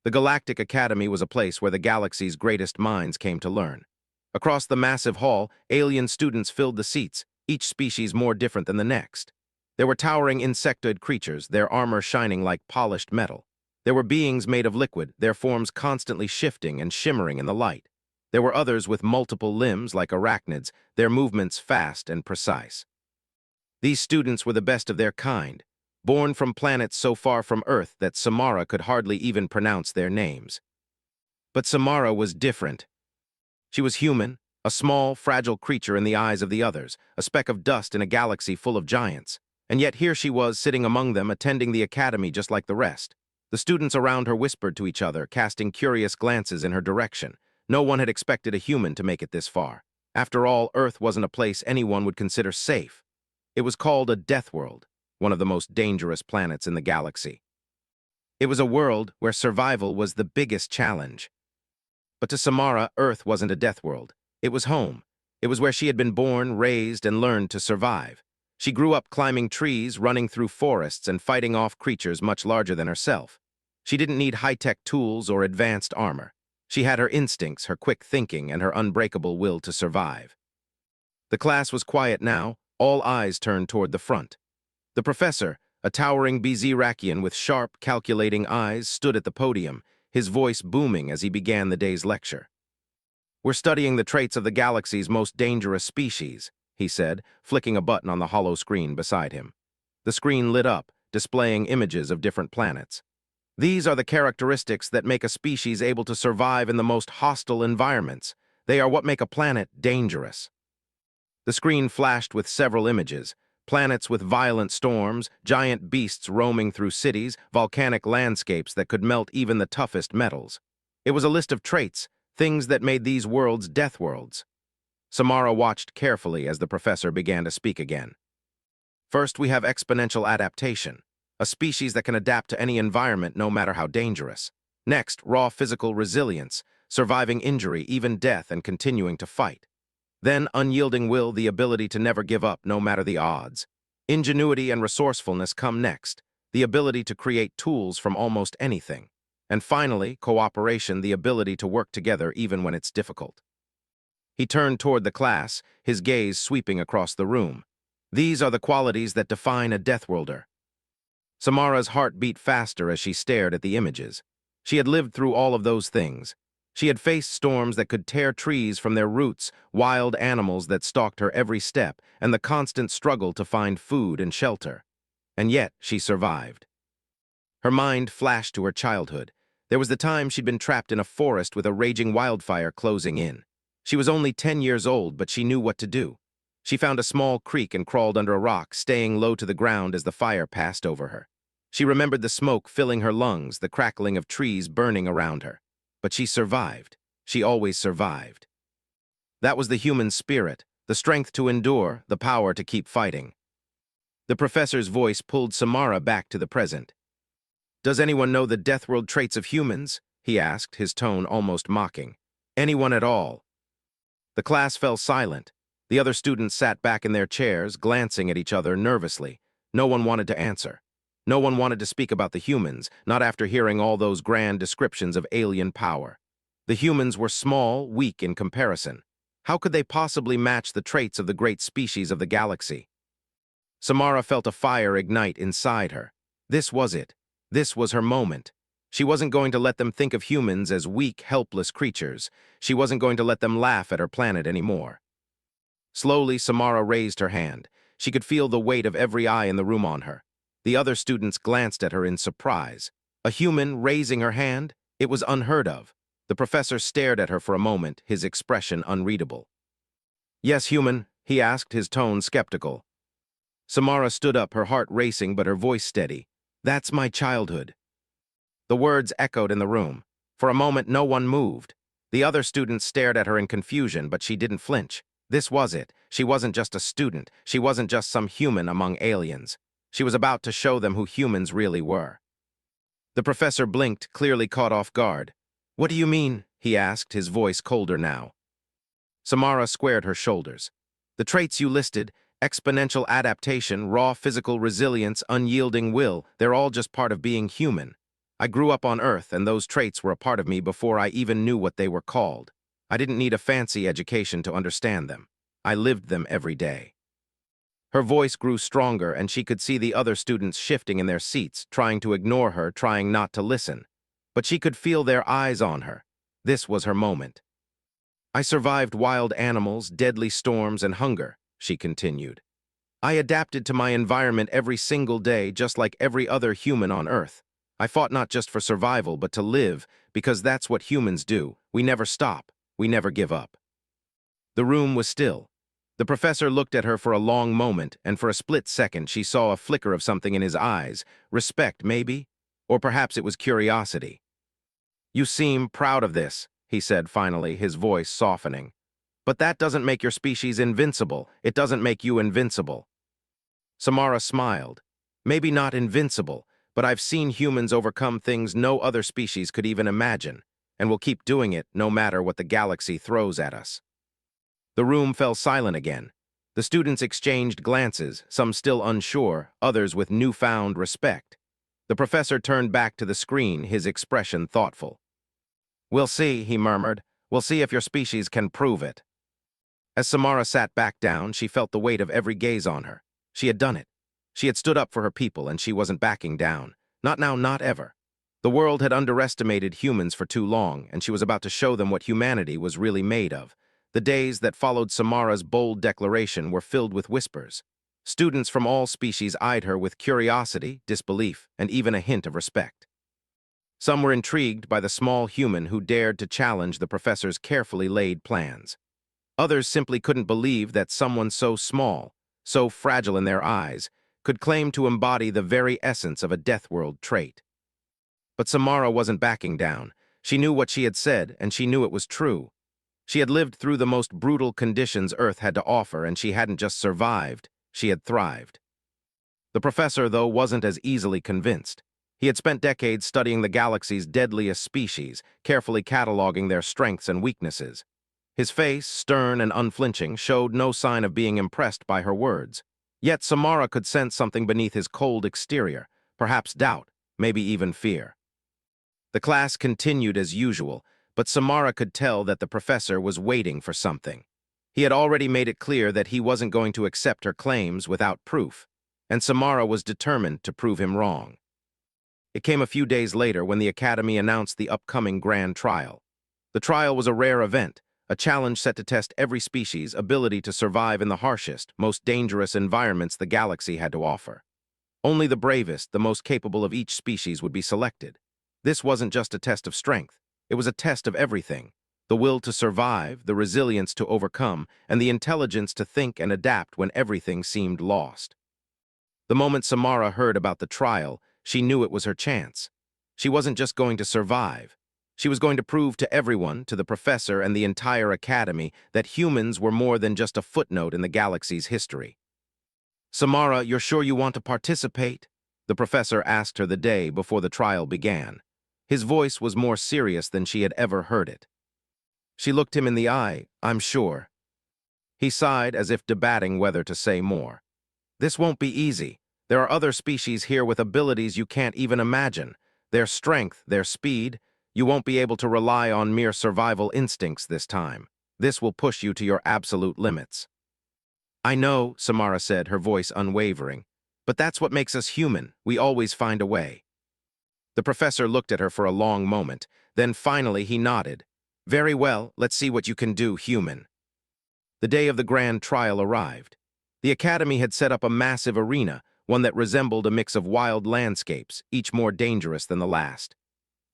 The Galactic Academy was a place where the galaxy's greatest minds came to learn. Across the massive hall, alien students filled the seats, each species more different than the next. There were towering insectoid creatures, their armor shining like polished metal. There were beings made of liquid, their forms constantly shifting and shimmering in the light. There were others with multiple limbs like arachnids, their movements fast and precise. These students were the best of their kind, born from planets so far from Earth that Samara could hardly even pronounce their names. But Samara was different. She was human, a small, fragile creature in the eyes of the others, a speck of dust in a galaxy full of giants. And yet here she was, sitting among them, attending the academy just like the rest. The students around her whispered to each other, casting curious glances in her direction. No one had expected a human to make it this far. After all, Earth wasn't a place anyone would consider safe. It was called a Deathworld, one of the most dangerous planets in the galaxy. It was a world where survival was the biggest challenge. But to Samara, Earth wasn't a Deathworld. It was home. It was where she had been born, raised, and learned to survive. She grew up climbing trees, running through forests, and fighting off creatures much larger than herself. She didn't need high-tech tools or advanced armor. She had her instincts, her quick thinking, and her unbreakable will to survive. The class was quiet now, all eyes turned toward the front. The professor, a towering Bezirakian with sharp, calculating eyes, stood at the podium, his voice booming as he began the day's lecture. "We're studying the traits of the galaxy's most dangerous species," he said, flicking a button on the hollow screen beside him. The screen lit up, displaying images of different planets. "These are the characteristics that make a species able to survive in the most hostile environments. They are what make a planet dangerous." The screen flashed with several images: planets with violent storms, giant beasts roaming through cities, volcanic landscapes that could melt even the toughest metals. It was a list of traits, things that made these worlds death worlds. Samara watched carefully as the professor began to speak again. "First, we have exponential adaptation, a species that can adapt to any environment no matter how dangerous. Next, raw physical resilience, surviving injury, even death, and continuing to fight. Then, unyielding will, the ability to never give up no matter the odds. Ingenuity and resourcefulness come next, the ability to create tools from almost anything. And finally, cooperation, the ability to work together even when it's difficult." He turned toward the class, his gaze sweeping across the room. "These are the qualities that define a Deathworlder." Samara's heart beat faster as she stared at the images. She had lived through all of those things. She had faced storms that could tear trees from their roots, wild animals that stalked her every step, and the constant struggle to find food and shelter. And yet, she survived. Her mind flashed to her childhood. There was the time she'd been trapped in a forest with a raging wildfire closing in. She was only 10 years old, but she knew what to do. She found a small creek and crawled under a rock, staying low to the ground as the fire passed over her. She remembered the smoke filling her lungs, the crackling of trees burning around her. But she survived. She always survived. That was the human spirit, the strength to endure, the power to keep fighting. The professor's voice pulled Samara back to the present. "Does anyone know the Deathworld traits of humans?" he asked, his tone almost mocking. "Anyone at all?" The class fell silent. The other students sat back in their chairs, glancing at each other nervously. No one wanted to answer. No one wanted to speak about the humans, not after hearing all those grand descriptions of alien power. The humans were small, weak in comparison. How could they possibly match the traits of the great species of the galaxy? Samara felt a fire ignite inside her. This was it. This was her moment. She wasn't going to let them think of humans as weak, helpless creatures. She wasn't going to let them laugh at her planet anymore. Slowly, Samara raised her hand. She could feel the weight of every eye in the room on her. The other students glanced at her in surprise. A human raising her hand? It was unheard of. The professor stared at her for a moment, his expression unreadable. "Yes, human?" he asked, his tone skeptical. Samara stood up, her heart racing but her voice steady. "That's my childhood." The words echoed in the room. For a moment, no one moved. The other students stared at her in confusion, but she didn't flinch. This was it. She wasn't just a student. She wasn't just some human among aliens. She was about to show them who humans really were. The professor blinked, clearly caught off guard. "What do you mean?" he asked, his voice colder now. Samara squared her shoulders. "The traits you listed, exponential adaptation, raw physical resilience, unyielding will, they're all just part of being human. I grew up on Earth, and those traits were a part of me before I even knew what they were called. I didn't need a fancy education to understand them. I lived them every day. Her voice grew stronger, and she could see the other students shifting in their seats, trying to ignore her, trying not to listen. But she could feel their eyes on her. This was her moment. I survived wild animals, deadly storms, and hunger, she continued. I adapted to my environment every single day, just like every other human on Earth. I fought not just for survival, but to live, because that's what humans do. We never stop. We never give up. The room was still. The professor looked at her for a long moment, and for a split second she saw a flicker of something in his eyes. Respect, maybe? Or perhaps it was curiosity. You seem proud of this, he said finally, his voice softening. But that doesn't make your species invincible. It doesn't make you invincible. Samara smiled. Maybe not invincible, but I've seen humans overcome things no other species could even imagine, and we'll keep doing it no matter what the galaxy throws at us. The room fell silent again. The students exchanged glances, some still unsure, others with newfound respect. The professor turned back to the screen, his expression thoughtful. We'll see, he murmured. We'll see if your species can prove it. As Samara sat back down, she felt the weight of every gaze on her. She had done it. She had stood up for her people, and she wasn't backing down. Not now, not ever. The world had underestimated humans for too long, and she was about to show them what humanity was really made of. The days that followed Samara's bold declaration were filled with whispers. Students from all species eyed her with curiosity, disbelief, and even a hint of respect. Some were intrigued by the small human who dared to challenge the professor's carefully laid plans. Others simply couldn't believe that someone so small, so fragile in their eyes, could claim to embody the very essence of a Deathworld trait. But Samara wasn't backing down. She knew what she had said, and she knew it was true. She had lived through the most brutal conditions Earth had to offer, and she hadn't just survived, she had thrived. The professor, though, wasn't as easily convinced. He had spent decades studying the galaxy's deadliest species, carefully cataloging their strengths and weaknesses. His face, stern and unflinching, showed no sign of being impressed by her words. Yet Samara could sense something beneath his cold exterior, perhaps doubt, maybe even fear. The class continued as usual, but Samara could tell that the professor was waiting for something. He had already made it clear that he wasn't going to accept her claims without proof, and Samara was determined to prove him wrong. It came a few days later when the Academy announced the upcoming grand trial. The trial was a rare event, a challenge set to test every species' ability to survive in the harshest, most dangerous environments the galaxy had to offer. Only the bravest, the most capable of each species would be selected. This wasn't just a test of strength. It was a test of everything: the will to survive, the resilience to overcome, and the intelligence to think and adapt when everything seemed lost. The moment Samara heard about the trial, she knew it was her chance. She wasn't just going to survive. She was going to prove to everyone, to the professor and the entire academy, that humans were more than just a footnote in the galaxy's history. "Samara, you're sure you want to participate?" the professor asked her the day before the trial began. His voice was more serious than she had ever heard it. She looked him in the eye. "I'm sure." He sighed as if debating whether to say more. "This won't be easy. There are other species here with abilities you can't even imagine. Their strength, their speed. You won't be able to rely on mere survival instincts this time. This will push you to your absolute limits." "I know," Samara said, her voice unwavering. "But that's what makes us human. We always find a way." The professor looked at her for a long moment. Then finally he nodded. "Very well, let's see what you can do, human." The day of the grand trial arrived. The Academy had set up a massive arena, one that resembled a mix of wild landscapes, each more dangerous than the last.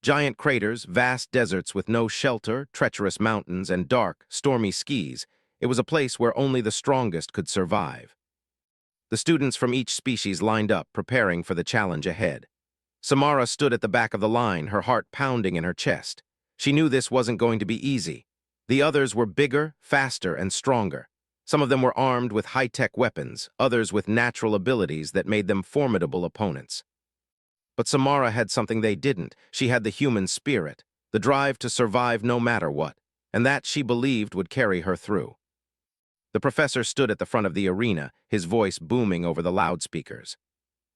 Giant craters, vast deserts with no shelter, treacherous mountains, and dark, stormy skies. It was a place where only the strongest could survive. The students from each species lined up, preparing for the challenge ahead. Samara stood at the back of the line, her heart pounding in her chest. She knew this wasn't going to be easy. The others were bigger, faster, and stronger. Some of them were armed with high-tech weapons, others with natural abilities that made them formidable opponents. But Samara had something they didn't. She had the human spirit, the drive to survive no matter what, and that she believed would carry her through. The professor stood at the front of the arena, his voice booming over the loudspeakers.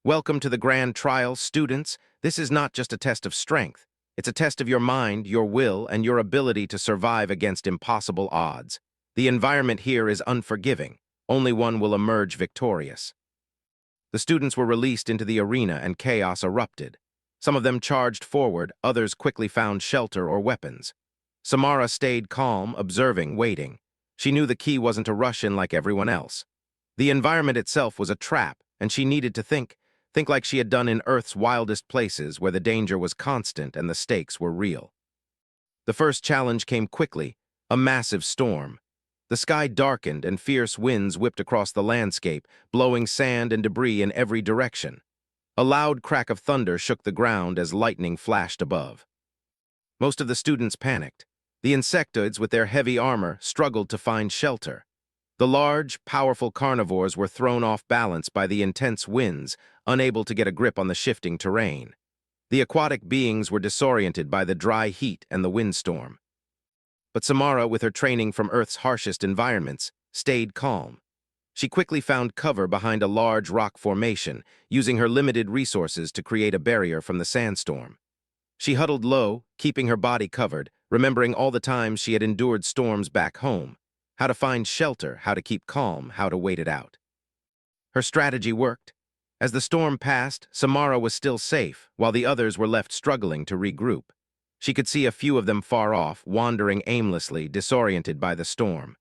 "Welcome to the grand trial, students. this is not just a test of strength. It's a test of your mind, your will, and your ability to survive against impossible odds. The environment here is unforgiving. Only one will emerge victorious. The students were released into the arena and chaos erupted. Some of them charged forward, others quickly found shelter or weapons. Samara stayed calm, observing, waiting. She knew the key wasn't to rush in like everyone else. The environment itself was a trap, and she needed to think like she had done in Earth's wildest places where the danger was constant and the stakes were real. The first challenge came quickly, a massive storm. The sky darkened and fierce winds whipped across the landscape, blowing sand and debris in every direction. A loud crack of thunder shook the ground as lightning flashed above. Most of the students panicked. The insectoids, with their heavy armor, struggled to find shelter. The large, powerful carnivores were thrown off balance by the intense winds, unable to get a grip on the shifting terrain. The aquatic beings were disoriented by the dry heat and the windstorm. But Samara, with her training from Earth's harshest environments, stayed calm. She quickly found cover behind a large rock formation, using her limited resources to create a barrier from the sandstorm. She huddled low, keeping her body covered, remembering all the times she had endured storms back home. How to find shelter, how to keep calm, how to wait it out. Her strategy worked. As the storm passed, Samara was still safe, while the others were left struggling to regroup. She could see a few of them far off, wandering aimlessly, disoriented by the storm.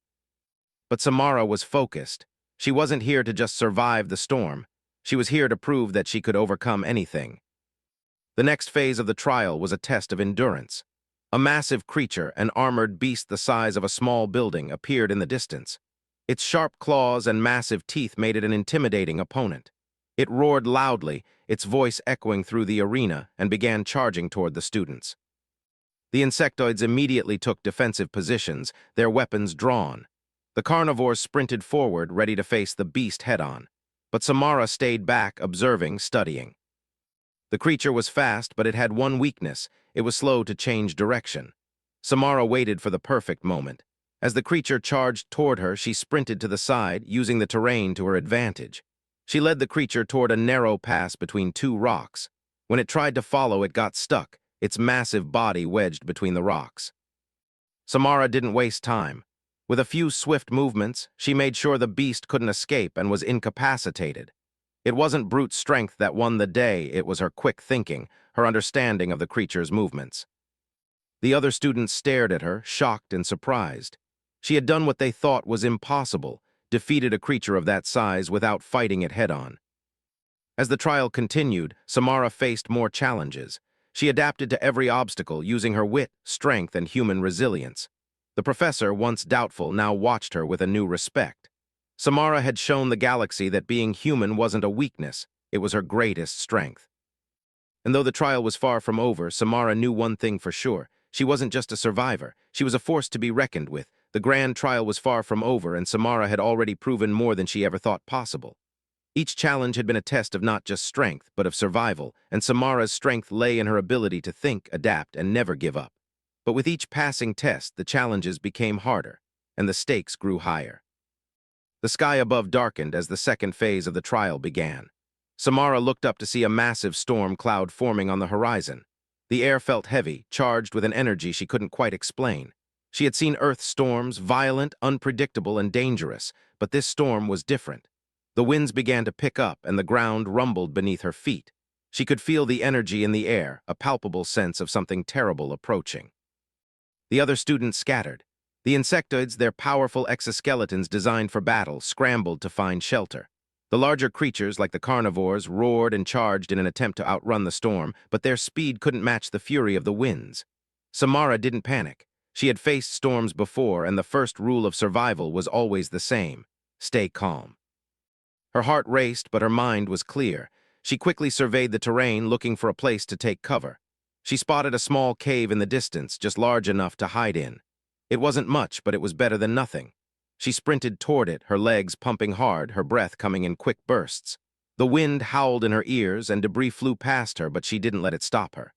But Samara was focused. She wasn't here to just survive the storm. She was here to prove that she could overcome anything. The next phase of the trial was a test of endurance. A massive creature, an armored beast the size of a small building, appeared in the distance. Its sharp claws and massive teeth made it an intimidating opponent. It roared loudly, its voice echoing through the arena, and began charging toward the students. The insectoids immediately took defensive positions, their weapons drawn. The carnivores sprinted forward, ready to face the beast head-on. But Samara stayed back, observing, studying. The creature was fast, but it had one weakness. It was slow to change direction. Samara waited for the perfect moment. As the creature charged toward her, she sprinted to the side, using the terrain to her advantage. She led the creature toward a narrow pass between two rocks. When it tried to follow, it got stuck, its massive body wedged between the rocks. Samara didn't waste time. With a few swift movements, she made sure the beast couldn't escape and was incapacitated. It wasn't brute strength that won the day, it was her quick thinking, her understanding of the creature's movements. The other students stared at her, shocked and surprised. She had done what they thought was impossible, defeated a creature of that size without fighting it head-on. As the trial continued, Samara faced more challenges. She adapted to every obstacle, using her wit, strength, and human resilience. The professor, once doubtful, now watched her with a new respect. Samara had shown the galaxy that being human wasn't a weakness, it was her greatest strength. And though the trial was far from over, Samara knew one thing for sure. She wasn't just a survivor, she was a force to be reckoned with. The grand trial was far from over, and Samara had already proven more than she ever thought possible. Each challenge had been a test of not just strength, but of survival, and Samara's strength lay in her ability to think, adapt, and never give up. But with each passing test, the challenges became harder, and the stakes grew higher. The sky above darkened as the second phase of the trial began. Samara looked up to see a massive storm cloud forming on the horizon. The air felt heavy, charged with an energy she couldn't quite explain. She had seen Earth storms, violent, unpredictable, and dangerous, but this storm was different. The winds began to pick up, and the ground rumbled beneath her feet. She could feel the energy in the air, a palpable sense of something terrible approaching. The other students scattered. The insectoids, their powerful exoskeletons designed for battle, scrambled to find shelter. The larger creatures, like the carnivores, roared and charged in an attempt to outrun the storm, but their speed couldn't match the fury of the winds. Samara didn't panic. She had faced storms before, and the first rule of survival was always the same: stay calm. Her heart raced, but her mind was clear. She quickly surveyed the terrain, looking for a place to take cover. She spotted a small cave in the distance, just large enough to hide in. It wasn't much, but it was better than nothing. She sprinted toward it, her legs pumping hard, her breath coming in quick bursts. The wind howled in her ears, and debris flew past her, but she didn't let it stop her.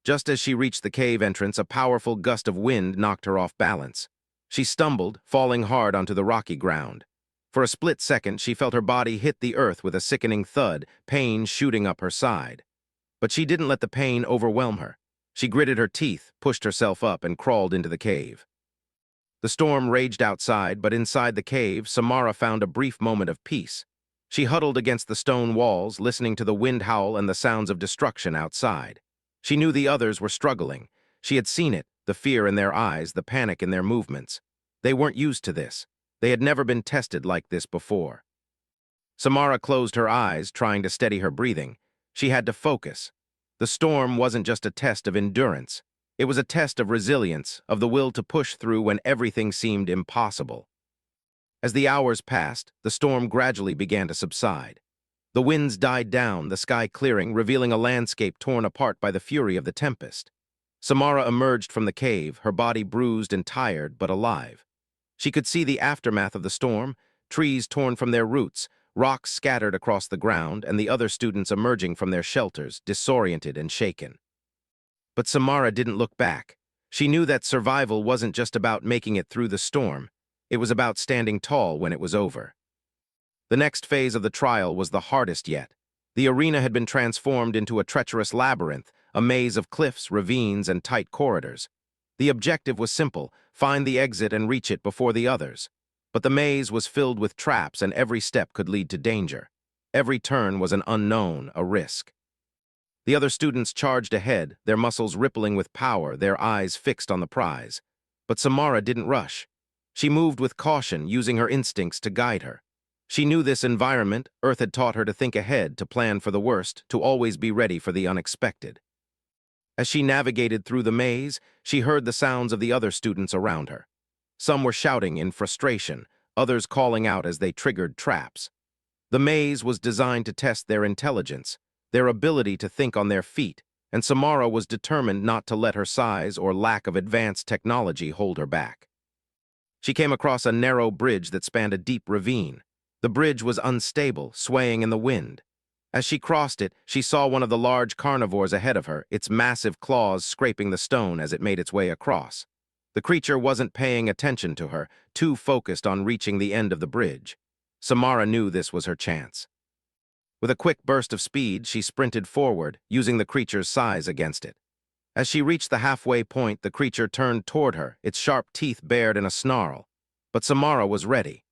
Just as she reached the cave entrance, a powerful gust of wind knocked her off balance. She stumbled, falling hard onto the rocky ground. For a split second, she felt her body hit the earth with a sickening thud, pain shooting up her side. But she didn't let the pain overwhelm her. She gritted her teeth, pushed herself up, and crawled into the cave. The storm raged outside, but inside the cave, Samara found a brief moment of peace. She huddled against the stone walls, listening to the wind howl and the sounds of destruction outside. She knew the others were struggling. She had seen it, the fear in their eyes, the panic in their movements. They weren't used to this. They had never been tested like this before. Samara closed her eyes, trying to steady her breathing. She had to focus. The storm wasn't just a test of endurance. It was a test of resilience, of the will to push through when everything seemed impossible. As the hours passed, the storm gradually began to subside. The winds died down, the sky clearing, revealing a landscape torn apart by the fury of the tempest. Samara emerged from the cave, her body bruised and tired, but alive. She could see the aftermath of the storm, trees torn from their roots, rocks scattered across the ground, and the other students emerging from their shelters, disoriented and shaken. But Samara didn't look back. She knew that survival wasn't just about making it through the storm. It was about standing tall when it was over. The next phase of the trial was the hardest yet. The arena had been transformed into a treacherous labyrinth, a maze of cliffs, ravines, and tight corridors. The objective was simple: find the exit and reach it before the others. But the maze was filled with traps, and every step could lead to danger. Every turn was an unknown, a risk. The other students charged ahead, their muscles rippling with power, their eyes fixed on the prize. But Samara didn't rush. She moved with caution, using her instincts to guide her. She knew this environment. Earth had taught her to think ahead, to plan for the worst, to always be ready for the unexpected. As she navigated through the maze, she heard the sounds of the other students around her. Some were shouting in frustration, others calling out as they triggered traps. The maze was designed to test their intelligence, their ability to think on their feet, and Samara was determined not to let her size or lack of advanced technology hold her back. She came across a narrow bridge that spanned a deep ravine. The bridge was unstable, swaying in the wind. As she crossed it, she saw one of the large carnivores ahead of her, its massive claws scraping the stone as it made its way across. The creature wasn't paying attention to her, too focused on reaching the end of the bridge. Samara knew this was her chance. With a quick burst of speed, she sprinted forward, using the creature's size against it. As she reached the halfway point, the creature turned toward her, its sharp teeth bared in a snarl. But Samara was ready.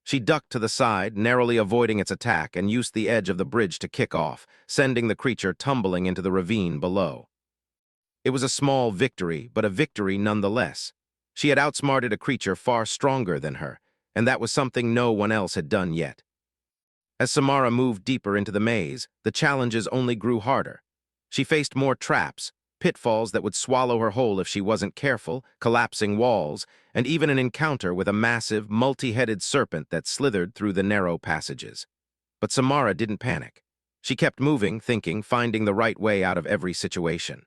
She ducked to the side, narrowly avoiding its attack, and used the edge of the bridge to kick off, sending the creature tumbling into the ravine below. It was a small victory, but a victory nonetheless. She had outsmarted a creature far stronger than her, and that was something no one else had done yet. As Samara moved deeper into the maze, the challenges only grew harder. She faced more traps, pitfalls that would swallow her whole if she wasn't careful, collapsing walls, and even an encounter with a massive, multi-headed serpent that slithered through the narrow passages. But Samara didn't panic. She kept moving, thinking, finding the right way out of every situation.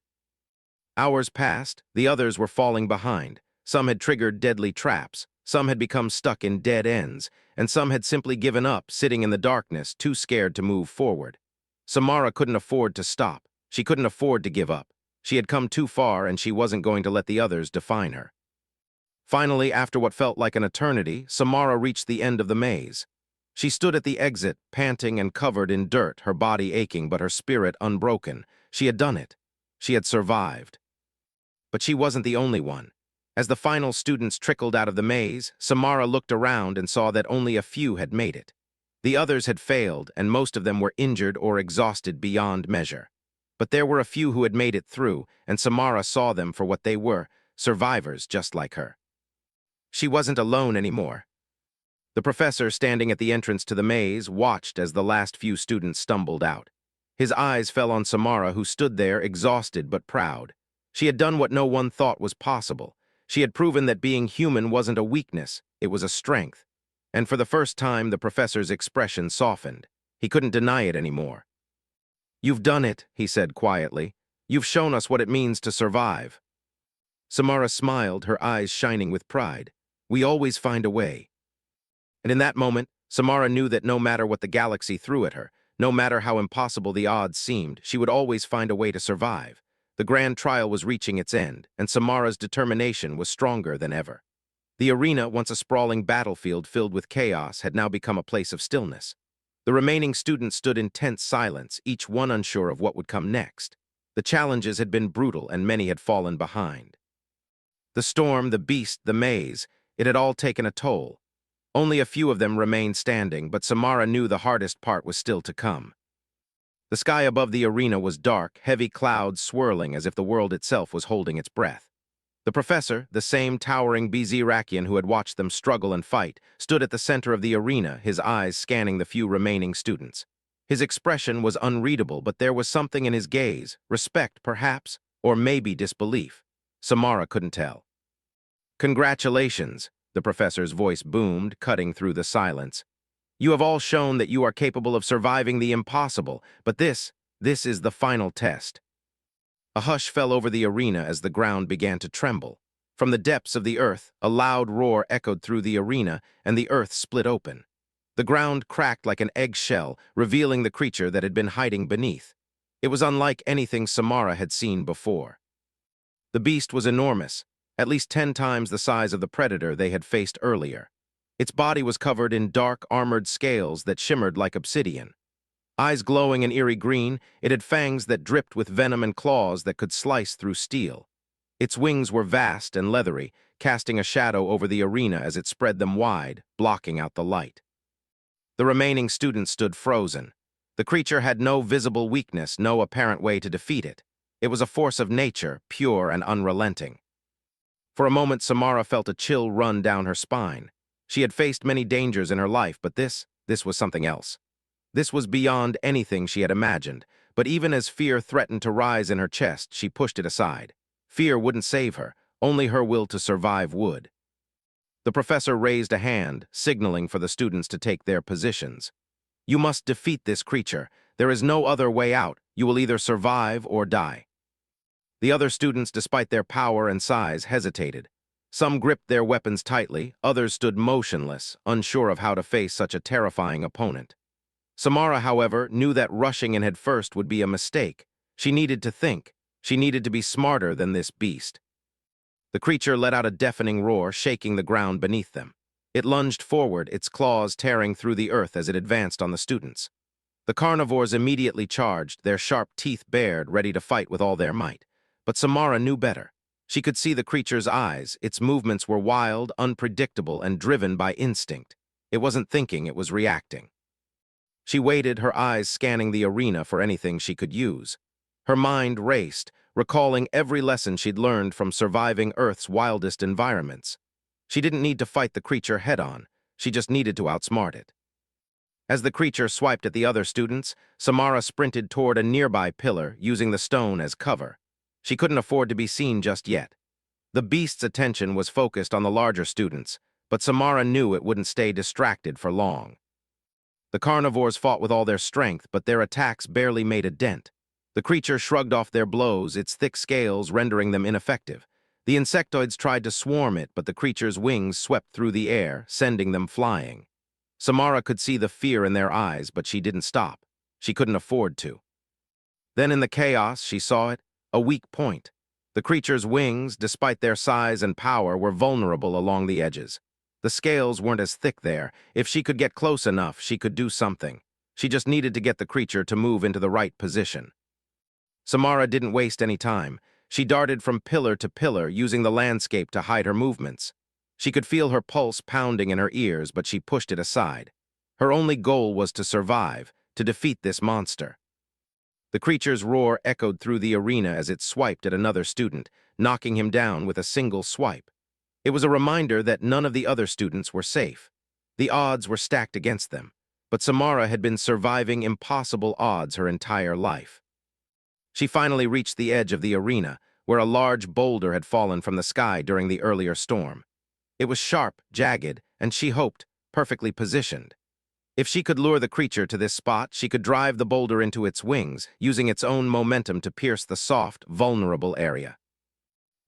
Hours passed, the others were falling behind. Some had triggered deadly traps, some had become stuck in dead ends, and some had simply given up, sitting in the darkness, too scared to move forward. Samara couldn't afford to stop. She couldn't afford to give up. She had come too far, and she wasn't going to let the others define her. Finally, after what felt like an eternity, Samara reached the end of the maze. She stood at the exit, panting and covered in dirt, her body aching but her spirit unbroken. She had done it. She had survived. But she wasn't the only one. As the final students trickled out of the maze, Samara looked around and saw that only a few had made it. The others had failed, and most of them were injured or exhausted beyond measure. But there were a few who had made it through, and Samara saw them for what they were, survivors just like her. She wasn't alone anymore. The professor, standing at the entrance to the maze, watched as the last few students stumbled out. His eyes fell on Samara, who stood there, exhausted but proud. She had done what no one thought was possible. She had proven that being human wasn't a weakness, it was a strength. And for the first time, the professor's expression softened. He couldn't deny it anymore. "You've done it," he said quietly. "You've shown us what it means to survive." Samara smiled, her eyes shining with pride. "We always find a way." And in that moment, Samara knew that no matter what the galaxy threw at her, no matter how impossible the odds seemed, she would always find a way to survive. The grand trial was reaching its end, and Samara's determination was stronger than ever. The arena, once a sprawling battlefield filled with chaos, had now become a place of stillness. The remaining students stood in tense silence, each one unsure of what would come next. The challenges had been brutal, and many had fallen behind. The storm, the beast, the maze, it had all taken a toll. Only a few of them remained standing, but Samara knew the hardest part was still to come. The sky above the arena was dark, heavy clouds swirling as if the world itself was holding its breath. The professor, the same towering Bzrakian who had watched them struggle and fight, stood at the center of the arena, his eyes scanning the few remaining students. His expression was unreadable, but there was something in his gaze, respect perhaps, or maybe disbelief. Samara couldn't tell. "Congratulations," the professor's voice boomed, cutting through the silence. "You have all shown that you are capable of surviving the impossible, but this is the final test." A hush fell over the arena as the ground began to tremble. From the depths of the earth, a loud roar echoed through the arena, and the earth split open. The ground cracked like an eggshell, revealing the creature that had been hiding beneath. It was unlike anything Samara had seen before. The beast was enormous, at least 10 times the size of the predator they had faced earlier. Its body was covered in dark, armored scales that shimmered like obsidian. Eyes glowing an eerie green, it had fangs that dripped with venom and claws that could slice through steel. Its wings were vast and leathery, casting a shadow over the arena as it spread them wide, blocking out the light. The remaining students stood frozen. The creature had no visible weakness, no apparent way to defeat it. It was a force of nature, pure and unrelenting. For a moment, Samara felt a chill run down her spine. She had faced many dangers in her life, but this was something else. This was beyond anything she had imagined, but even as fear threatened to rise in her chest, she pushed it aside. Fear wouldn't save her, only her will to survive would. The professor raised a hand, signaling for the students to take their positions. "You must defeat this creature. There is no other way out. You will either survive or die." The other students, despite their power and size, hesitated. Some gripped their weapons tightly, others stood motionless, unsure of how to face such a terrifying opponent. Samara, however, knew that rushing in headfirst would be a mistake. She needed to think. She needed to be smarter than this beast. The creature let out a deafening roar, shaking the ground beneath them. It lunged forward, its claws tearing through the earth as it advanced on the students. The carnivores immediately charged, their sharp teeth bared, ready to fight with all their might. But Samara knew better. She could see the creature's eyes. Its movements were wild, unpredictable, and driven by instinct. It wasn't thinking, it was reacting. She waited, her eyes scanning the arena for anything she could use. Her mind raced, recalling every lesson she'd learned from surviving Earth's wildest environments. She didn't need to fight the creature head-on. She just needed to outsmart it. As the creature swiped at the other students, Samara sprinted toward a nearby pillar, using the stone as cover. She couldn't afford to be seen just yet. The beast's attention was focused on the larger students, but Samara knew it wouldn't stay distracted for long. The carnivores fought with all their strength, but their attacks barely made a dent. The creature shrugged off their blows, its thick scales rendering them ineffective. The insectoids tried to swarm it, but the creature's wings swept through the air, sending them flying. Samara could see the fear in their eyes, but she didn't stop. She couldn't afford to. Then in the chaos, she saw it, a weak point. The creature's wings, despite their size and power, were vulnerable along the edges. The scales weren't as thick there. If she could get close enough, she could do something. She just needed to get the creature to move into the right position. Samara didn't waste any time. She darted from pillar to pillar, using the landscape to hide her movements. She could feel her pulse pounding in her ears, but she pushed it aside. Her only goal was to survive, to defeat this monster. The creature's roar echoed through the arena as it swiped at another student, knocking him down with a single swipe. It was a reminder that none of the other students were safe. The odds were stacked against them, but Samara had been surviving impossible odds her entire life. She finally reached the edge of the arena, where a large boulder had fallen from the sky during the earlier storm. It was sharp, jagged, and she hoped, perfectly positioned. If she could lure the creature to this spot, she could drive the boulder into its wings, using its own momentum to pierce the soft, vulnerable area.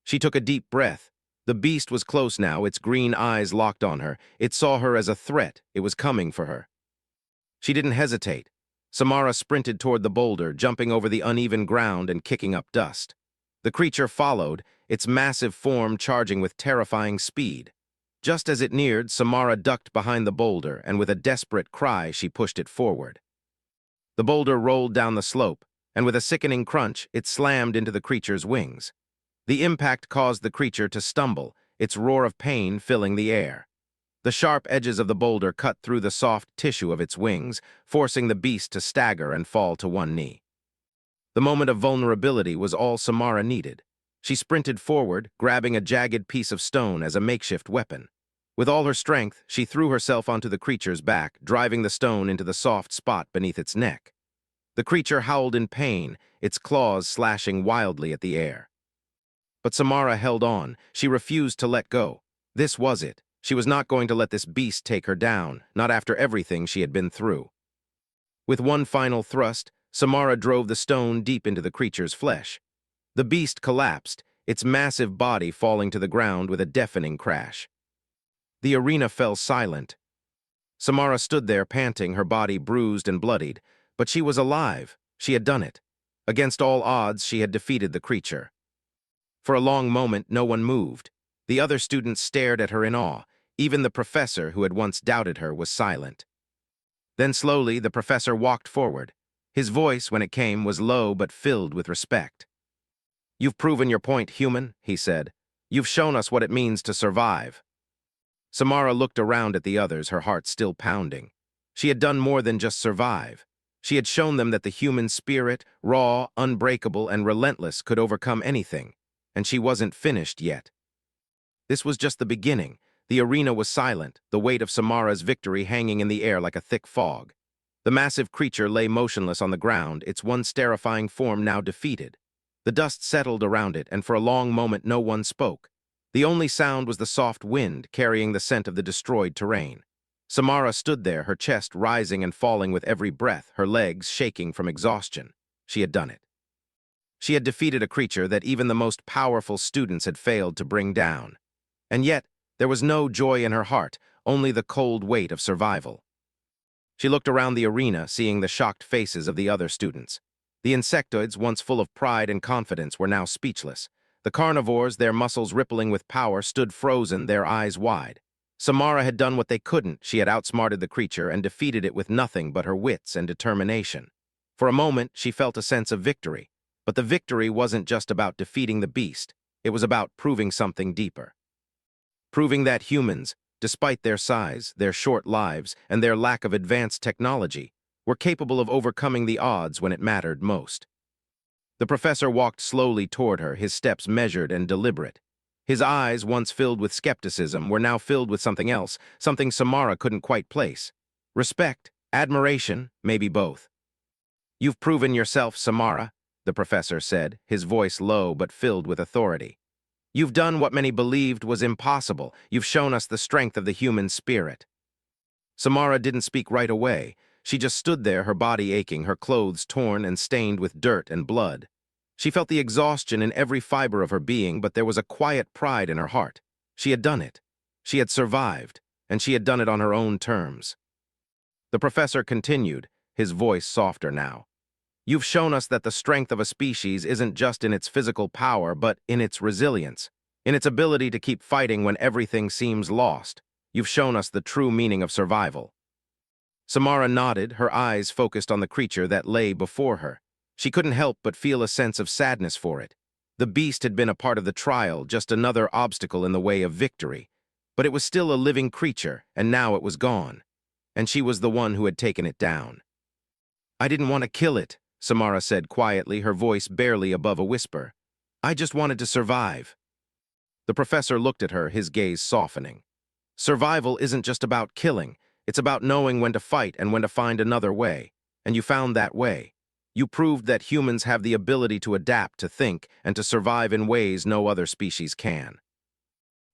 She took a deep breath. The beast was close now, its green eyes locked on her. It saw her as a threat. It was coming for her. She didn't hesitate. Samara sprinted toward the boulder, jumping over the uneven ground and kicking up dust. The creature followed, its massive form charging with terrifying speed. Just as it neared, Samara ducked behind the boulder, and with a desperate cry, she pushed it forward. The boulder rolled down the slope, and with a sickening crunch, it slammed into the creature's wings. The impact caused the creature to stumble, its roar of pain filling the air. The sharp edges of the boulder cut through the soft tissue of its wings, forcing the beast to stagger and fall to one knee. The moment of vulnerability was all Samara needed. She sprinted forward, grabbing a jagged piece of stone as a makeshift weapon. With all her strength, she threw herself onto the creature's back, driving the stone into the soft spot beneath its neck. The creature howled in pain, its claws slashing wildly at the air. But Samara held on. She refused to let go. This was it. She was not going to let this beast take her down, not after everything she had been through. With one final thrust, Samara drove the stone deep into the creature's flesh. The beast collapsed, its massive body falling to the ground with a deafening crash. The arena fell silent. Samara stood there panting, her body bruised and bloodied, but she was alive. She had done it. Against all odds, she had defeated the creature. For a long moment, no one moved. The other students stared at her in awe. Even the professor, who had once doubted her, was silent. Then slowly, the professor walked forward. His voice, when it came, was low but filled with respect. "You've proven your point, human," he said. "You've shown us what it means to survive." Samara looked around at the others, her heart still pounding. She had done more than just survive. She had shown them that the human spirit, raw, unbreakable, and relentless, could overcome anything. And she wasn't finished yet. This was just the beginning. The arena was silent, the weight of Samara's victory hanging in the air like a thick fog. The massive creature lay motionless on the ground, its once terrifying form now defeated. The dust settled around it, and for a long moment no one spoke. The only sound was the soft wind carrying the scent of the destroyed terrain. Samara stood there, her chest rising and falling with every breath, her legs shaking from exhaustion. She had done it. She had defeated a creature that even the most powerful students had failed to bring down. And yet, there was no joy in her heart, only the cold weight of survival. She looked around the arena, seeing the shocked faces of the other students. The insectoids, once full of pride and confidence, were now speechless. The carnivores, their muscles rippling with power, stood frozen, their eyes wide. Samara had done what they couldn't. She had outsmarted the creature and defeated it with nothing but her wits and determination. For a moment, she felt a sense of victory. But the victory wasn't just about defeating the beast. It was about proving something deeper. Proving that humans, despite their size, their short lives, and their lack of advanced technology, were capable of overcoming the odds when it mattered most. The professor walked slowly toward her, his steps measured and deliberate. His eyes, once filled with skepticism, were now filled with something else, something Samara couldn't quite place. Respect, admiration, maybe both. "You've proven yourself, Samara," the professor said, his voice low but filled with authority. "You've done what many believed was impossible. You've shown us the strength of the human spirit." Samara didn't speak right away. She just stood there, her body aching, her clothes torn and stained with dirt and blood. She felt the exhaustion in every fiber of her being, but there was a quiet pride in her heart. She had done it. She had survived, and she had done it on her own terms. The professor continued, his voice softer now. "You've shown us that the strength of a species isn't just in its physical power, but in its resilience, in its ability to keep fighting when everything seems lost. You've shown us the true meaning of survival." Samara nodded, her eyes focused on the creature that lay before her. She couldn't help but feel a sense of sadness for it. The beast had been a part of the trial, just another obstacle in the way of victory. But it was still a living creature, and now it was gone. And she was the one who had taken it down. "I didn't want to kill it," Samara said quietly, her voice barely above a whisper. "I just wanted to survive." The professor looked at her, his gaze softening. "Survival isn't just about killing. It's about knowing when to fight and when to find another way. And you found that way. You proved that humans have the ability to adapt, to think, and to survive in ways no other species can."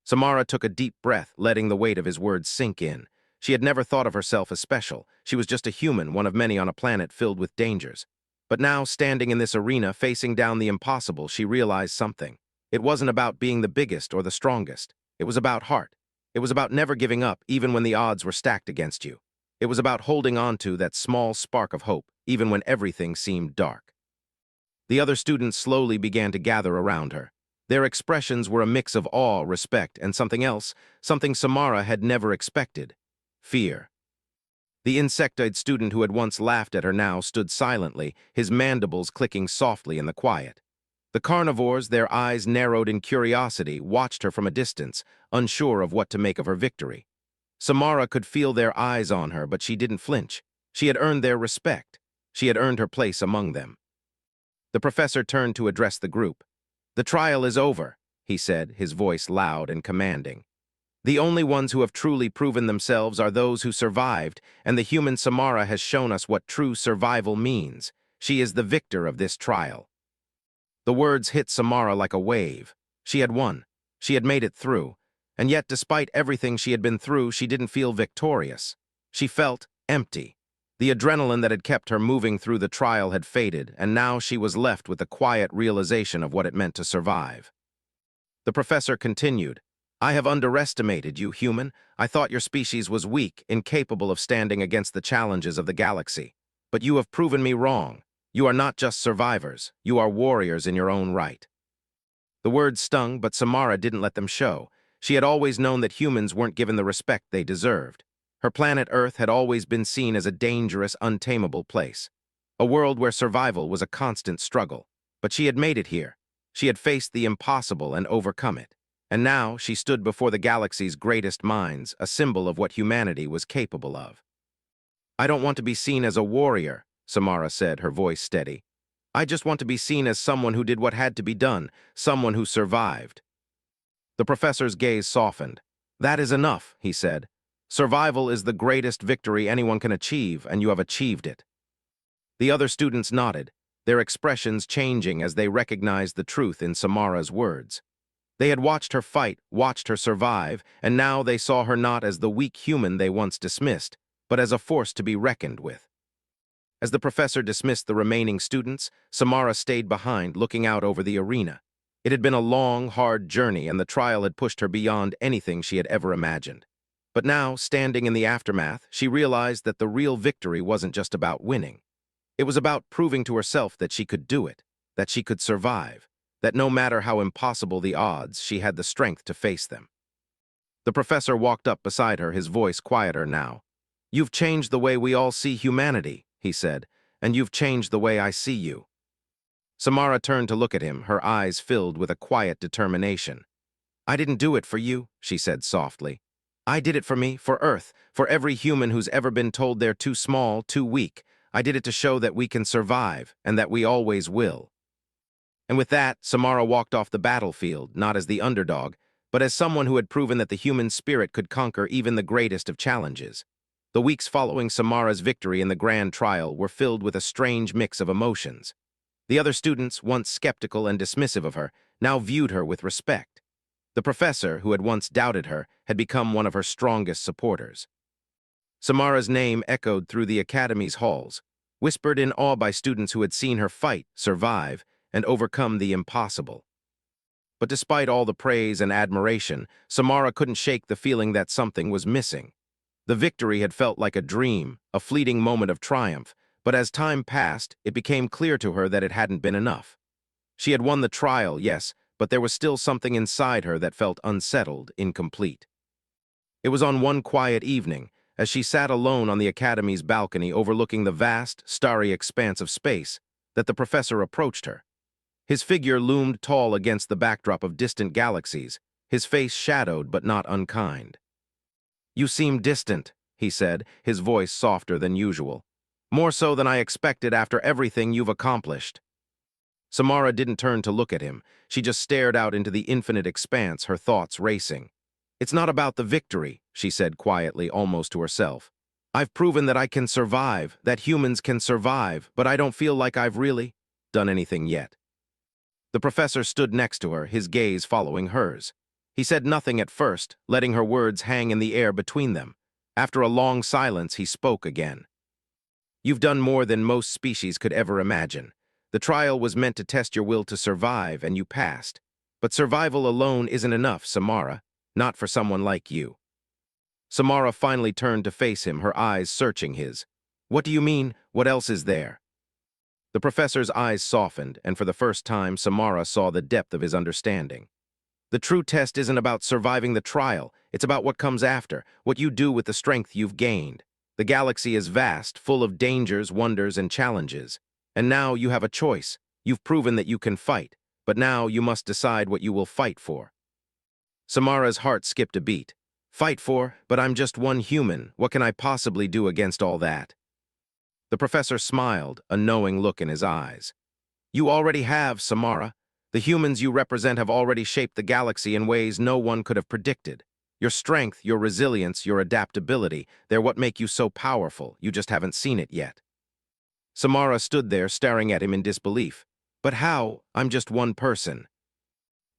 Samara took a deep breath, letting the weight of his words sink in. She had never thought of herself as special. She was just a human, one of many on a planet filled with dangers. But now, standing in this arena, facing down the impossible, she realized something. It wasn't about being the biggest or the strongest. It was about heart. It was about never giving up, even when the odds were stacked against you. It was about holding on to that small spark of hope, even when everything seemed dark. The other students slowly began to gather around her. Their expressions were a mix of awe, respect, and something else, something Samara had never expected: fear. The insectoid student who had once laughed at her now stood silently, his mandibles clicking softly in the quiet. The carnivores, their eyes narrowed in curiosity, watched her from a distance, unsure of what to make of her victory. Samara could feel their eyes on her, but she didn't flinch. She had earned their respect. She had earned her place among them. The professor turned to address the group. "The trial is over," he said, his voice loud and commanding. "The only ones who have truly proven themselves are those who survived, and the human Samara has shown us what true survival means. She is the victor of this trial." The words hit Samara like a wave. She had won. She had made it through. And yet, despite everything she had been through, she didn't feel victorious. She felt empty. The adrenaline that had kept her moving through the trial had faded, and now she was left with the quiet realization of what it meant to survive. The professor continued, "I have underestimated you, human. I thought your species was weak, incapable of standing against the challenges of the galaxy. But you have proven me wrong. You are not just survivors. You are warriors in your own right." The words stung, but Samara didn't let them show. She had always known that humans weren't given the respect they deserved. Her planet Earth had always been seen as a dangerous, untamable place. A world where survival was a constant struggle. But she had made it here. She had faced the impossible and overcome it. And now she stood before the galaxy's greatest minds, a symbol of what humanity was capable of. "I don't want to be seen as a warrior," Samara said, her voice steady. "I just want to be seen as someone who did what had to be done, someone who survived." The professor's gaze softened. "That is enough," he said. "Survival is the greatest victory anyone can achieve, and you have achieved it." The other students nodded, their expressions changing as they recognized the truth in Samara's words. They had watched her fight, watched her survive, and now they saw her not as the weak human they once dismissed, but as a force to be reckoned with. As the professor dismissed the remaining students, Samara stayed behind, looking out over the arena. It had been a long, hard journey, and the trial had pushed her beyond anything she had ever imagined. But now, standing in the aftermath, she realized that the real victory wasn't just about winning. It was about proving to herself that she could do it, that she could survive, that no matter how impossible the odds, she had the strength to face them. The professor walked up beside her, his voice quieter now. "You've changed the way we all see humanity," he said, "and you've changed the way I see you." Samara turned to look at him, her eyes filled with a quiet determination. "I didn't do it for you," she said softly. "I did it for me, for Earth, for every human who's ever been told they're too small, too weak. I did it to show that we can survive, and that we always will." And with that, Samara walked off the battlefield, not as the underdog, but as someone who had proven that the human spirit could conquer even the greatest of challenges. The weeks following Samara's victory in the grand trial were filled with a strange mix of emotions. The other students, once skeptical and dismissive of her, now viewed her with respect. The professor, who had once doubted her, had become one of her strongest supporters. Samara's name echoed through the academy's halls, whispered in awe by students who had seen her fight, survive, and overcome the impossible. But despite all the praise and admiration, Samara couldn't shake the feeling that something was missing. The victory had felt like a dream, a fleeting moment of triumph, but as time passed, it became clear to her that it hadn't been enough. She had won the trial, yes, but there was still something inside her that felt unsettled, incomplete. It was on one quiet evening, as she sat alone on the academy's balcony overlooking the vast, starry expanse of space, that the professor approached her. His figure loomed tall against the backdrop of distant galaxies, his face shadowed but not unkind. "You seem distant," he said, his voice softer than usual. "More so than I expected after everything you've accomplished." Samara didn't turn to look at him. She just stared out into the infinite expanse, her thoughts racing. "It's not about the victory," she said quietly, almost to herself. "I've proven that I can survive, that humans can survive, but I don't feel like I've really done anything yet." The professor stood next to her, his gaze following hers. He said nothing at first, letting her words hang in the air between them. After a long silence, he spoke again. "You've done more than most species could ever imagine. The trial was meant to test your will to survive, and you passed. But survival alone isn't enough, Samara. Not for someone like you." Samara finally turned to face him, her eyes searching his. "What do you mean? What else is there?" The professor's eyes softened, and for the first time, Samara saw the depth of his understanding. The true test isn't about surviving the trial, it's about what comes after, what you do with the strength you've gained. The galaxy is vast, full of dangers, wonders, and challenges. And now you have a choice. You've proven that you can fight, but now you must decide what you will fight for. Samara's heart skipped a beat. Fight for? But I'm just one human. What can I possibly do against all that? The professor smiled, a knowing look in his eyes. You already have, Samara. The humans you represent have already shaped the galaxy in ways no one could have predicted. Your strength, your resilience, your adaptability, they're what make you so powerful. You just haven't seen it yet. Samara stood there staring at him in disbelief. But how? I'm just one person.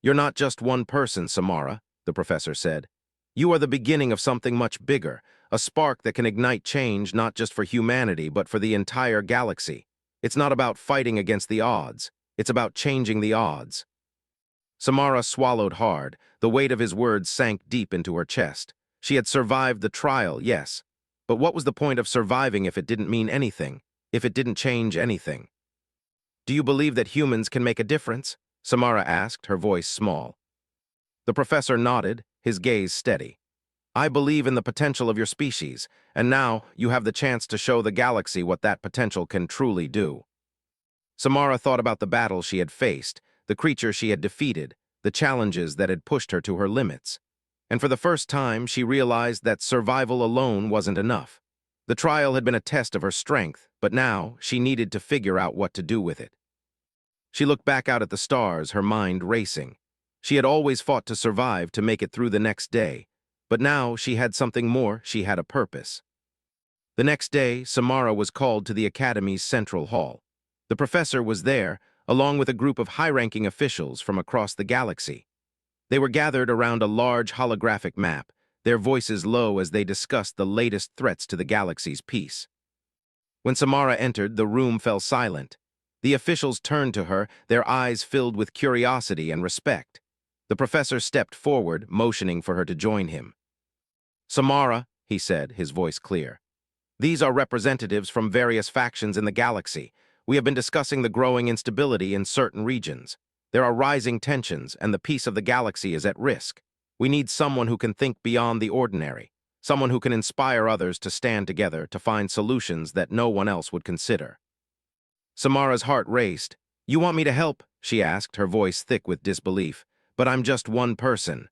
You're not just one person, Samara, the professor said. You are the beginning of something much bigger, a spark that can ignite change not just for humanity but for the entire galaxy. It's not about fighting against the odds. It's about changing the odds. Samara swallowed hard. The weight of his words sank deep into her chest. She had survived the trial, yes. But what was the point of surviving if it didn't mean anything, if it didn't change anything? Do you believe that humans can make a difference? Samara asked, her voice small. The professor nodded, his gaze steady. I believe in the potential of your species, and now you have the chance to show the galaxy what that potential can truly do. Samara thought about the battle she had faced, the creature she had defeated, the challenges that had pushed her to her limits. And for the first time, she realized that survival alone wasn't enough. The trial had been a test of her strength, but now she needed to figure out what to do with it. She looked back out at the stars, her mind racing. She had always fought to survive, to make it through the next day. But now she had something more, she had a purpose. The next day, Samara was called to the Academy's central hall. The professor was there, along with a group of high-ranking officials from across the galaxy. They were gathered around a large holographic map, their voices low as they discussed the latest threats to the galaxy's peace. When Samara entered, the room fell silent. The officials turned to her, their eyes filled with curiosity and respect. The professor stepped forward, motioning for her to join him. Samara, he said, his voice clear. These are representatives from various factions in the galaxy. We have been discussing the growing instability in certain regions. There are rising tensions, and the peace of the galaxy is at risk. We need someone who can think beyond the ordinary, someone who can inspire others to stand together to find solutions that no one else would consider. Samara's heart raced. You want me to help? She asked, her voice thick with disbelief. But I'm just one person.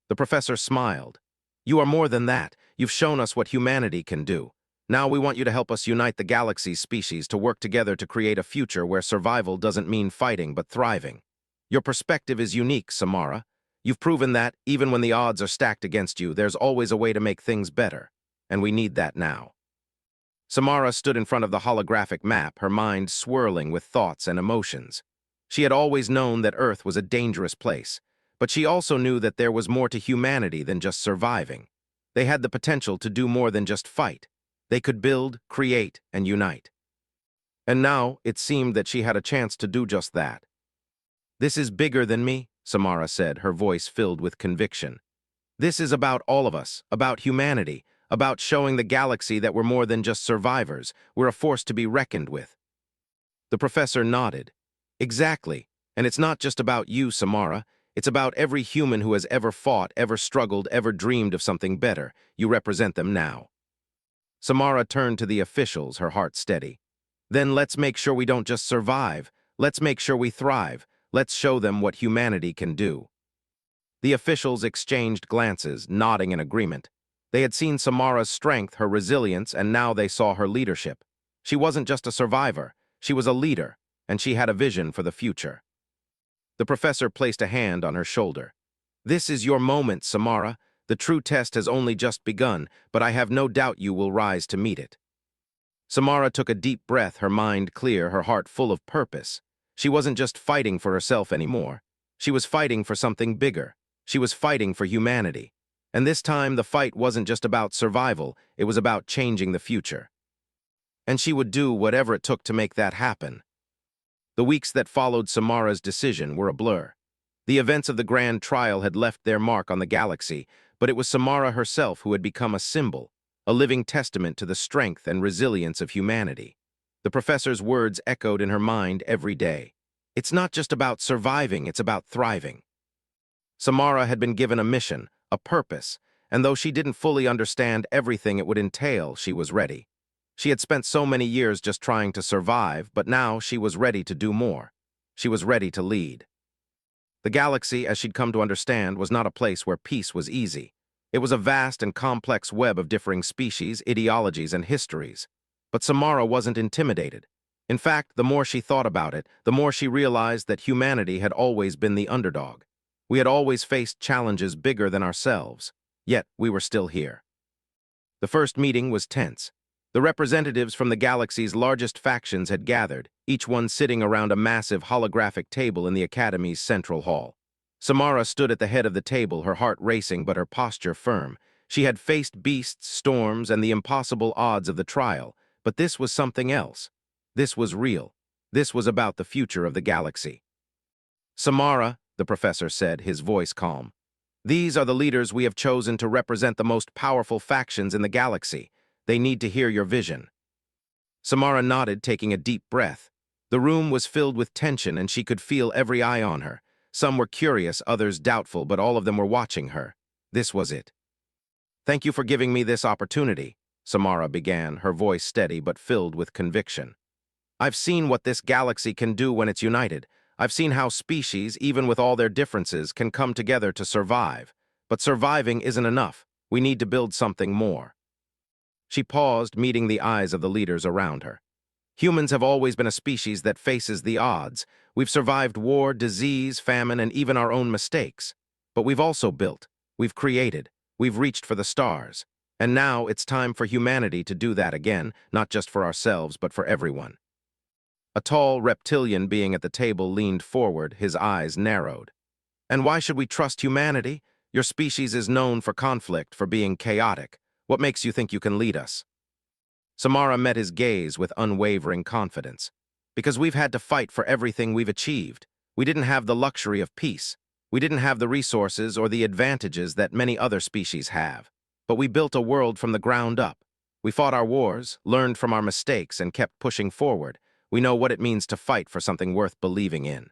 The professor smiled. You are more than that. You've shown us what humanity can do. Now we want you to help us unite the galaxy's species to work together to create a future where survival doesn't mean fighting but thriving. Your perspective is unique, Samara. You've proven that, even when the odds are stacked against you, there's always a way to make things better. And we need that now. Samara stood in front of the holographic map, her mind swirling with thoughts and emotions. She had always known that Earth was a dangerous place, but she also knew that there was more to humanity than just surviving. They had the potential to do more than just fight. They could build, create, and unite. And now it seemed that she had a chance to do just that. This is bigger than me, Samara said, her voice filled with conviction. This is about all of us, about humanity, about showing the galaxy that we're more than just survivors, we're a force to be reckoned with. The professor nodded. Exactly, and it's not just about you, Samara. It's about every human who has ever fought, ever struggled, ever dreamed of something better. You represent them now. Samara turned to the officials, her heart steady. Then let's make sure we don't just survive. Let's make sure we thrive. Let's show them what humanity can do. The officials exchanged glances, nodding in agreement. They had seen Samara's strength, her resilience, and now they saw her leadership. She wasn't just a survivor. She was a leader, and she had a vision for the future. The professor placed a hand on her shoulder. This is your moment, Samara. The true test has only just begun, but I have no doubt you will rise to meet it. Samara took a deep breath, her mind clear, her heart full of purpose. She wasn't just fighting for herself anymore. She was fighting for something bigger. She was fighting for humanity. And this time, the fight wasn't just about survival, it was about changing the future. And she would do whatever it took to make that happen. The weeks that followed Samara's decision were a blur. The events of the grand trial had left their mark on the galaxy, but it was Samara herself who had become a symbol, a living testament to the strength and resilience of humanity. The professor's words echoed in her mind every day. It's not just about surviving, it's about thriving. Samara had been given a mission, a purpose, and though she didn't fully understand everything it would entail, she was ready. She had spent so many years just trying to survive, but now she was ready to do more. She was ready to lead. The galaxy, as she'd come to understand, was not a place where peace was easy. It was a vast and complex web of differing species, ideologies, and histories. But Samara wasn't intimidated. In fact, the more she thought about it, the more she realized that humanity had always been the underdog. We had always faced challenges bigger than ourselves, yet we were still here. The first meeting was tense. The representatives from the galaxy's largest factions had gathered, each one sitting around a massive holographic table in the Academy's central hall. Samara stood at the head of the table, her heart racing but her posture firm. She had faced beasts, storms, and the impossible odds of the trial, but this was something else. This was real. This was about the future of the galaxy. Samara, the professor said, his voice calm. These are the leaders we have chosen to represent the most powerful factions in the galaxy. They need to hear your vision. Samara nodded, taking a deep breath. The room was filled with tension, and she could feel every eye on her. Some were curious, others doubtful, but all of them were watching her. This was it. Thank you for giving me this opportunity, Samara began, her voice steady but filled with conviction. I've seen what this galaxy can do when it's united. I've seen how species, even with all their differences, can come together to survive. But surviving isn't enough. We need to build something more. She paused, meeting the eyes of the leaders around her. Humans have always been a species that faces the odds. We've survived war, disease, famine, and even our own mistakes. But we've also built. We've created. We've reached for the stars. And now it's time for humanity to do that again, not just for ourselves, but for everyone. A tall reptilian being at the table leaned forward, his eyes narrowed. And why should we trust humanity? Your species is known for conflict, for being chaotic. What makes you think you can lead us? Samara met his gaze with unwavering confidence. Because we've had to fight for everything we've achieved. We didn't have the luxury of peace. We didn't have the resources or the advantages that many other species have. But we built a world from the ground up. We fought our wars, learned from our mistakes, and kept pushing forward. We know what it means to fight for something worth believing in.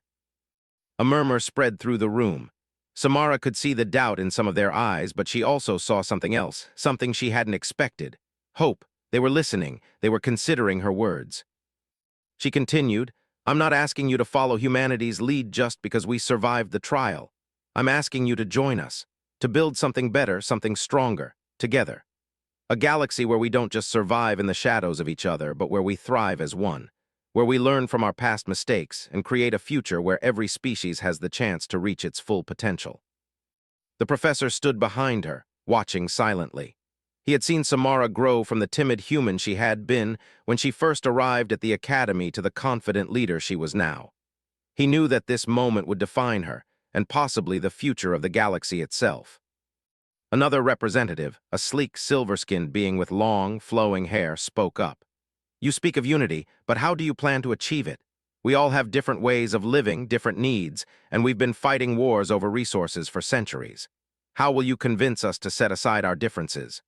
A murmur spread through the room. Samara could see the doubt in some of their eyes, but she also saw something else, something she hadn't expected. Hope. They were listening. They were considering her words. She continued, I'm not asking you to follow humanity's lead just because we survived the trial. I'm asking you to join us, to build something better, something stronger, together. A galaxy where we don't just survive in the shadows of each other, but where we thrive as one. Where we learn from our past mistakes and create a future where every species has the chance to reach its full potential. The professor stood behind her, watching silently. He had seen Samara grow from the timid human she had been when she first arrived at the academy to the confident leader she was now. He knew that this moment would define her, and possibly the future of the galaxy itself. Another representative, a sleek, silver-skinned being with long, flowing hair, spoke up. You speak of unity, but how do you plan to achieve it? We all have different ways of living, different needs, and we've been fighting wars over resources for centuries. How will you convince us to set aside our differences?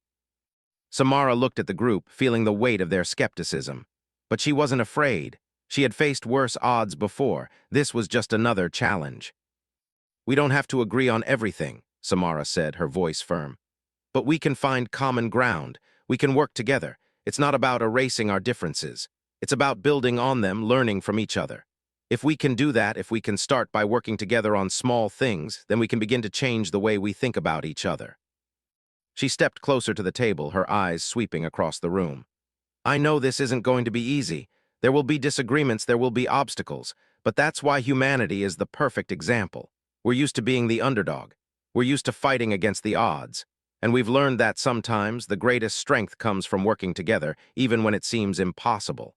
Samara looked at the group, feeling the weight of their skepticism. But she wasn't afraid. She had faced worse odds before. This was just another challenge. We don't have to agree on everything, Samara said, her voice firm. But we can find common ground. We can work together. It's not about erasing our differences. It's about building on them, learning from each other. If we can do that, if we can start by working together on small things, then we can begin to change the way we think about each other. She stepped closer to the table, her eyes sweeping across the room. I know this isn't going to be easy. There will be disagreements, there will be obstacles, but that's why humanity is the perfect example. We're used to being the underdog. We're used to fighting against the odds. And we've learned that sometimes the greatest strength comes from working together, even when it seems impossible.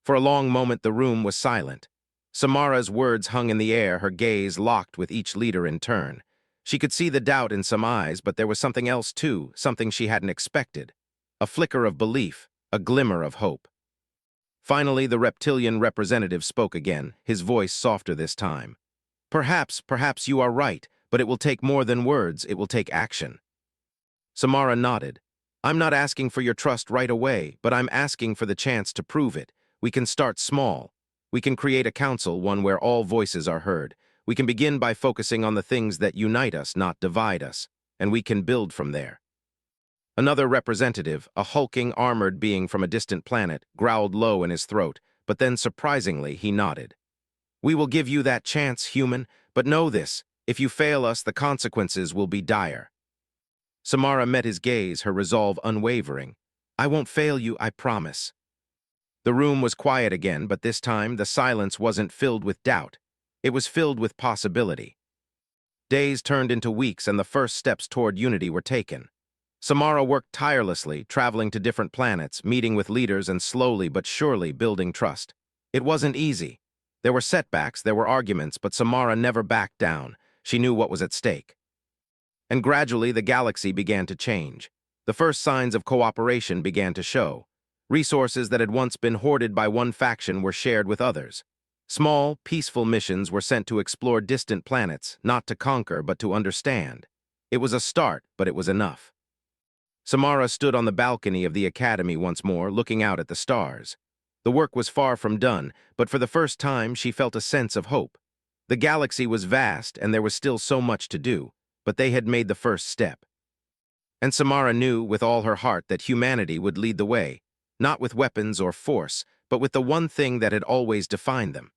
For a long moment, the room was silent. Samara's words hung in the air, her gaze locked with each leader in turn. She could see the doubt in some eyes, but there was something else too, something she hadn't expected. A flicker of belief, a glimmer of hope. Finally, the reptilian representative spoke again, his voice softer this time. Perhaps you are right, but it will take more than words, it will take action. Samara nodded. I'm not asking for your trust right away, but I'm asking for the chance to prove it. We can start small. We can create a council, one where all voices are heard. We can begin by focusing on the things that unite us, not divide us, and we can build from there. Another representative, a hulking, armored being from a distant planet, growled low in his throat, but then, surprisingly, he nodded. We will give you that chance, human, but know this, if you fail us, the consequences will be dire. Samara met his gaze, her resolve unwavering. I won't fail you, I promise. The room was quiet again, but this time the silence wasn't filled with doubt. It was filled with possibility. Days turned into weeks, and the first steps toward unity were taken. Samara worked tirelessly, traveling to different planets, meeting with leaders, and slowly but surely building trust. It wasn't easy. There were setbacks, there were arguments, but Samara never backed down. She knew what was at stake. And gradually, the galaxy began to change. The first signs of cooperation began to show. Resources that had once been hoarded by one faction were shared with others. Small, peaceful missions were sent to explore distant planets, not to conquer, but to understand. It was a start, but it was enough. Samara stood on the balcony of the academy once more, looking out at the stars. The work was far from done, but for the first time she felt a sense of hope. The galaxy was vast, and there was still so much to do, but they had made the first step. And Samara knew with all her heart that humanity would lead the way, not with weapons or force, but with the one thing that had always defined them: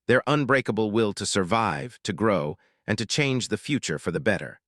their unbreakable will to survive, to grow, and to change the future for the better.